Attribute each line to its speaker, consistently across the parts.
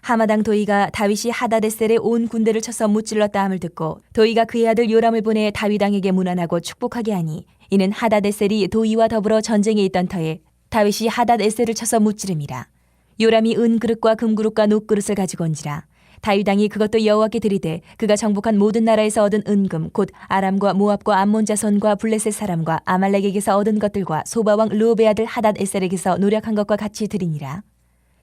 Speaker 1: 하마당 도이가 다윗이 하다데셀의 온 군대를 쳐서 무찔렀다 함을 듣고 도이가 그의 아들 요람을 보내 다윗왕에게 문안하고 축복하게 하니 이는 하다데셀이 도이와 더불어 전쟁에 있던 터에 다윗이 하다데셀을 쳐서 무찌름이라. 요람이 은그릇과 금그릇과 녹그릇을 가지고 온지라. 다윗왕이 그것도 여호와께 드리되 그가 정복한 모든 나라에서 얻은 은금 곧 아람과 모압과 암몬 자손과 블레셋 사람과 아말렉에게서 얻은 것들과 소바왕 르홉의 아들 하닷에셀에게서 노력한 것과 같이 드리니라.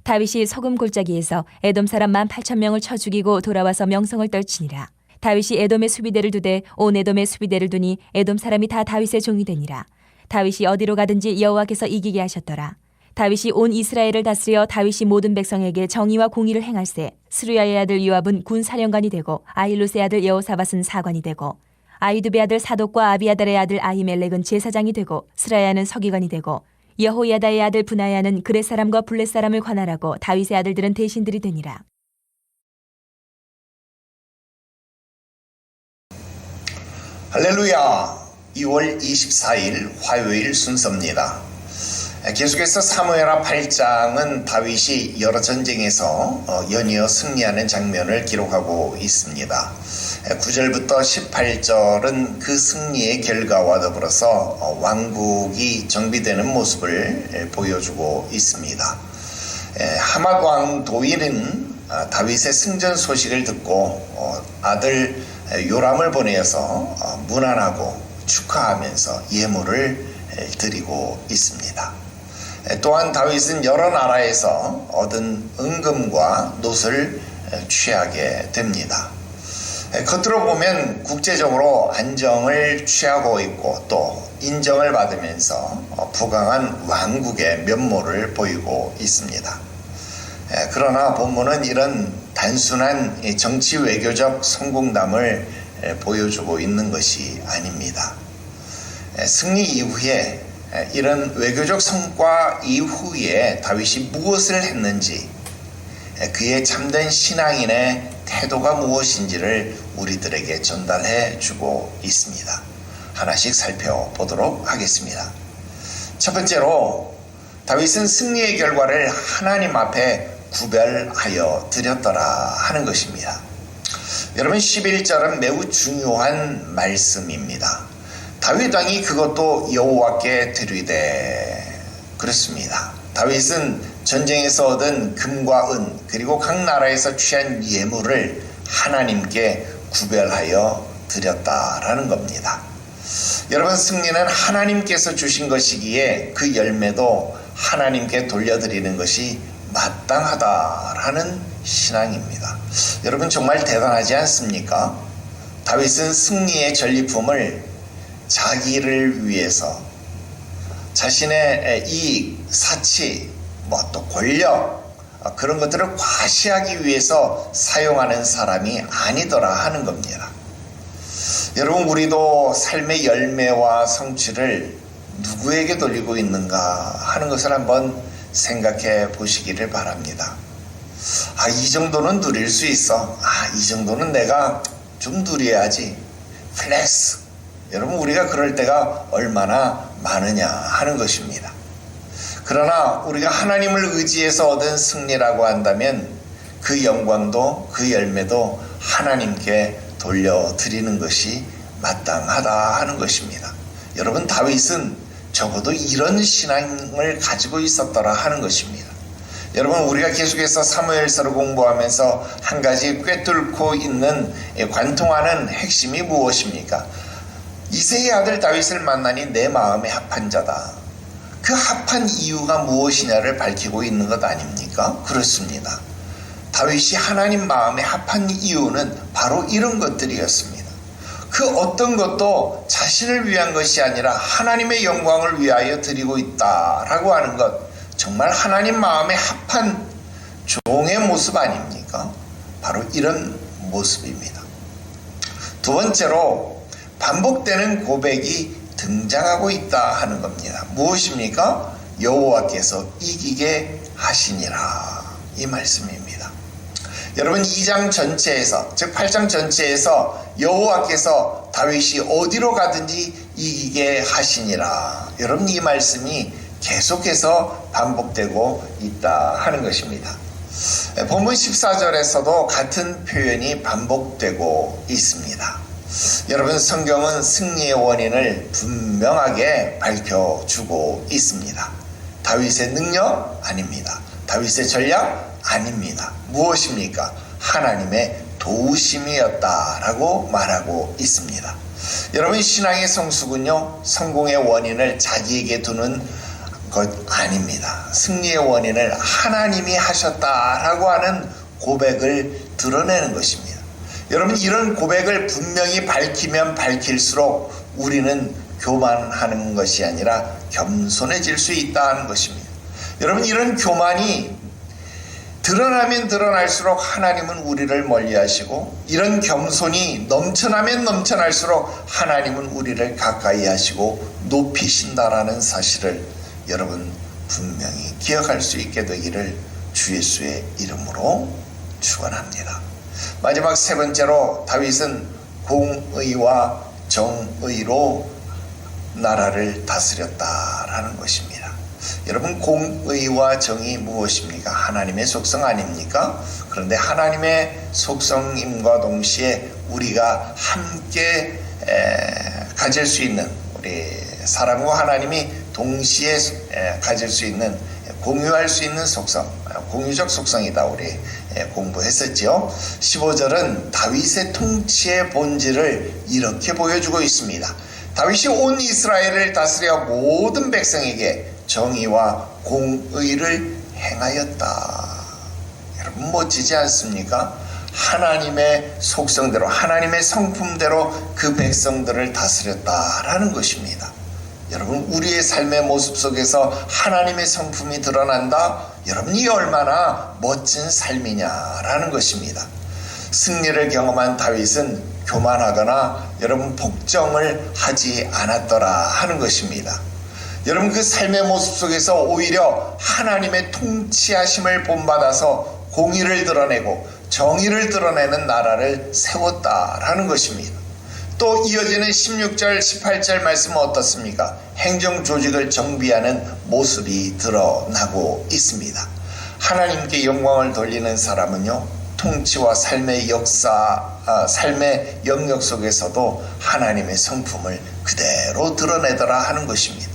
Speaker 1: 다윗이 소금 골짜기에서 에돔 사람 18,000명을 쳐 죽이고 돌아와서 명성을 떨치니라. 다윗이 에돔의 수비대를 두되 온 에돔의 수비대를 두니 에돔 사람이 다 다윗의 종이 되니라. 다윗이 어디로 가든지 여호와께서 이기게 하셨더라. 다윗이 온 이스라엘을 다스려 다윗이 모든 백성에게 정의와 공의를 행할세. 스루야의 아들 요압은 군 사령관이 되고 아힐롯의 아들 여호사밧은 사관이 되고 아히두베의 아들 사독과 아비아달의 아들 아히멜렉은 제사장이 되고 스라야는 서기관이 되고 여호야다의 아들 브나야는 그렛 사람과 블렛 사람을 관할하고 다윗의 아들들은 대신들이 되니라.
Speaker 2: 할렐루야. 2월 24일 화요일 순서입니다. 계속해서 사무엘하 8장은 다윗이 여러 전쟁에서 연이어 승리하는 장면을 기록하고 있습니다. 9절부터 18절은 그 승리의 결과와 더불어서 왕국이 정비되는 모습을 보여주고 있습니다. 하맛 왕 도일은 다윗의 승전 소식을 듣고 아들 요람을 보내어서 문안하고 축하하면서 예물을 드리고 있습니다. 또한 다윗은 여러 나라에서 얻은 은금과 놋을 취하게 됩니다. 겉으로 보면 국제적으로 안정을 취하고 있고 또 인정을 받으면서 부강한 왕국의 면모를 보이고 있습니다. 그러나 본문은 이런 단순한 정치 외교적 성공담을 보여주고 있는 것이 아닙니다. 승리 이후에 이런 외교적 성과 이후에 다윗이 무엇을 했는지, 그의 참된 신앙인의 태도가 무엇인지를 우리들에게 전달해 주고 있습니다. 하나씩 살펴보도록 하겠습니다. 첫 번째로 다윗은 승리의 결과를 하나님 앞에 구별하여 드렸더라 하는 것입니다. 여러분, 11절은 매우 중요한 말씀입니다. 다윗 왕이 그것도 여호와께 드리되, 그렇습니다. 다윗은 전쟁에서 얻은 금과 은 그리고 각 나라에서 취한 예물을 하나님께 구별하여 드렸다라는 겁니다. 여러분, 승리는 하나님께서 주신 것이기에 그 열매도 하나님께 돌려드리는 것이 마땅하다라는 신앙입니다. 여러분, 정말 대단하지 않습니까? 다윗은 승리의 전리품을 자기를 위해서, 자신의 이익, 사치, 또 권력, 그런 것들을 과시하기 위해서 사용하는 사람이 아니더라 하는 겁니다. 여러분, 우리도 삶의 열매와 성취를 누구에게 돌리고 있는가 하는 것을 한번 생각해 보시기를 바랍니다. 이 정도는 누릴 수 있어. 이 정도는 내가 좀 누려야지. 플렉스. 여러분, 우리가 그럴 때가 얼마나 많으냐 하는 것입니다. 그러나 우리가 하나님을 의지해서 얻은 승리라고 한다면 그 영광도 그 열매도 하나님께 돌려드리는 것이 마땅하다 하는 것입니다. 여러분, 다윗은 적어도 이런 신앙을 가지고 있었더라 하는 것입니다. 여러분, 우리가 계속해서 사무엘서를 공부하면서 한 가지 꿰뚫고 있는 관통하는 핵심이 무엇입니까? 이새의 아들 다윗을 만나니 내 마음에 합한 자다. 그 합한 이유가 무엇이냐를 밝히고 있는 것 아닙니까? 그렇습니다. 다윗이 하나님 마음에 합한 이유는 바로 이런 것들이었습니다. 그 어떤 것도 자신을 위한 것이 아니라 하나님의 영광을 위하여 드리고 있다라고 하는 것, 정말 하나님 마음에 합한 종의 모습 아닙니까? 바로 이런 모습입니다. 두 번째로 반복되는 고백이 등장하고 있다 하는 겁니다. 무엇입니까? 여호와께서 이기게 하시니라, 이 말씀입니다. 여러분, 2장 전체에서, 즉 8장 전체에서 여호와께서 다윗이 어디로 가든지 이기게 하시니라, 여러분, 이 말씀이 계속해서 반복되고 있다 하는 것입니다. 본문 14절에서도 같은 표현이 반복되고 있습니다. 여러분, 성경은 승리의 원인을 분명하게 밝혀주고 있습니다. 다윗의 능력? 아닙니다. 다윗의 전략? 아닙니다. 무엇입니까? 하나님의 도우심이었다라고 말하고 있습니다. 여러분, 신앙의 성숙은요, 성공의 원인을 자기에게 두는 것 아닙니다. 승리의 원인을 하나님이 하셨다라고 하는 고백을 드러내는 것입니다. 여러분, 이런 고백을 분명히 밝히면 밝힐수록 우리는 교만하는 것이 아니라 겸손해질 수 있다는 것입니다. 여러분, 이런 교만이 드러나면 드러날수록 하나님은 우리를 멀리하시고, 이런 겸손이 넘쳐나면 넘쳐날수록 하나님은 우리를 가까이 하시고 높이신다라는 사실을 여러분 분명히 기억할 수 있게 되기를 주 예수의 이름으로 축원합니다. 마지막 세 번째로, 다윗은 공의와 정의로 나라를 다스렸다라는 것입니다. 여러분, 공의와 정의 무엇입니까? 하나님의 속성 아닙니까? 그런데 하나님의 속성임과 동시에 우리가 함께 가질 수 있는, 우리 사람과 하나님이 동시에 가질 수 있는, 공유할 수 있는 속성, 공유적 속성이다 우리 공부했었죠. 15절은 다윗의 통치의 본질을 이렇게 보여주고 있습니다. 다윗이 온 이스라엘을 다스려 모든 백성에게 정의와 공의를 행하였다. 여러분, 멋지지 않습니까? 하나님의 속성대로, 하나님의 성품대로 그 백성들을 다스렸다라는 것입니다. 여러분, 우리의 삶의 모습 속에서 하나님의 성품이 드러난다? 여러분, 이 얼마나 멋진 삶이냐라는 것입니다. 승리를 경험한 다윗은 교만하거나 여러분 폭정을 하지 않았더라 하는 것입니다. 여러분, 그 삶의 모습 속에서 오히려 하나님의 통치하심을 본받아서 공의를 드러내고 정의를 드러내는 나라를 세웠다라는 것입니다. 또 이어지는 16절 18절 말씀은 어떻습니까? 행정 조직을 정비하는 모습이 드러나고 있습니다. 하나님께 영광을 돌리는 사람은요, 통치와 삶의 역사, 삶의 영역 속에서도 하나님의 성품을 그대로 드러내더라 하는 것입니다.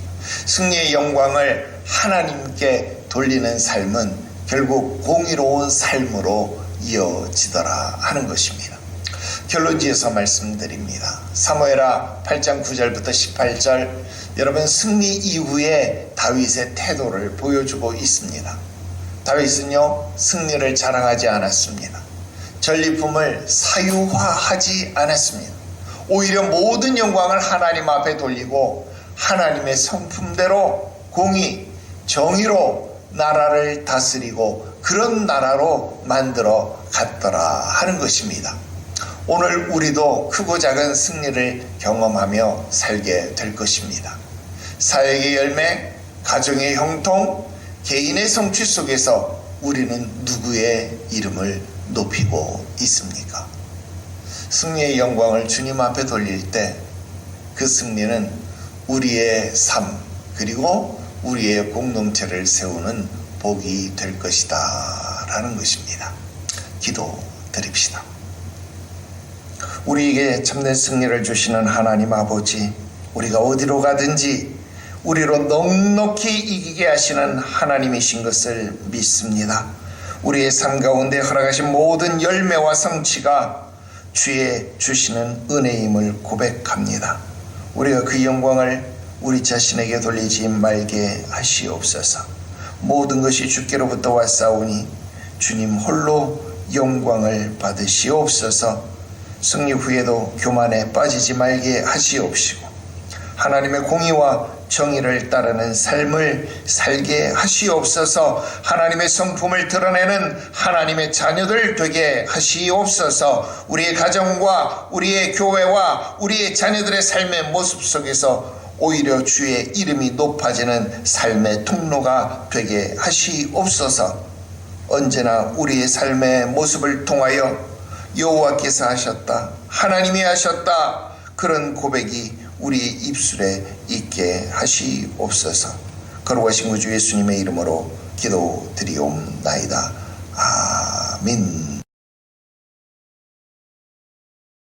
Speaker 2: 승리의 영광을 하나님께 돌리는 삶은 결국 공의로운 삶으로 이어지더라 하는 것입니다. 결론지어서 말씀드립니다. 사무엘하 8장 9절부터 18절, 여러분, 승리 이후에 다윗의 태도를 보여주고 있습니다. 다윗은요, 승리를 자랑하지 않았습니다. 전리품을 사유화하지 않았습니다. 오히려 모든 영광을 하나님 앞에 돌리고 하나님의 성품대로 공의, 정의로 나라를 다스리고 그런 나라로 만들어 갔더라 하는 것입니다. 오늘 우리도 크고 작은 승리를 경험하며 살게 될 것입니다. 사역의 열매, 가정의 형통, 개인의 성취 속에서 우리는 누구의 이름을 높이고 있습니까? 승리의 영광을 주님 앞에 돌릴 때 그 승리는 우리의 삶, 그리고 우리의 공동체를 세우는 복이 될 것이다 라는 것입니다. 기도 드립시다. 우리에게 참된 승리를 주시는 하나님 아버지, 우리가 어디로 가든지 우리로 넉넉히 이기게 하시는 하나님이신 것을 믿습니다. 우리의 삶 가운데 허락하신 모든 열매와 성취가 주의 주시는 은혜임을 고백합니다. 우리가 그 영광을 우리 자신에게 돌리지 말게 하시옵소서. 모든 것이 주께로부터 왔사오니 주님 홀로 영광을 받으시옵소서. 승리 후에도 교만에 빠지지 말게 하시옵시고 하나님의 공의와 정의를 따르는 삶을 살게 하시옵소서. 하나님의 성품을 드러내는 하나님의 자녀들 되게 하시옵소서. 우리의 가정과 우리의 교회와 우리의 자녀들의 삶의 모습 속에서 오히려 주의 이름이 높아지는 삶의 통로가 되게 하시옵소서. 언제나 우리의 삶의 모습을 통하여 여호와께서 하셨다, 하나님이 하셨다, 그런 고백이 우리의 입술에 있게 하시옵소서. 거룩하신 구주 예수님의 이름으로 기도드리옵나이다. 아멘.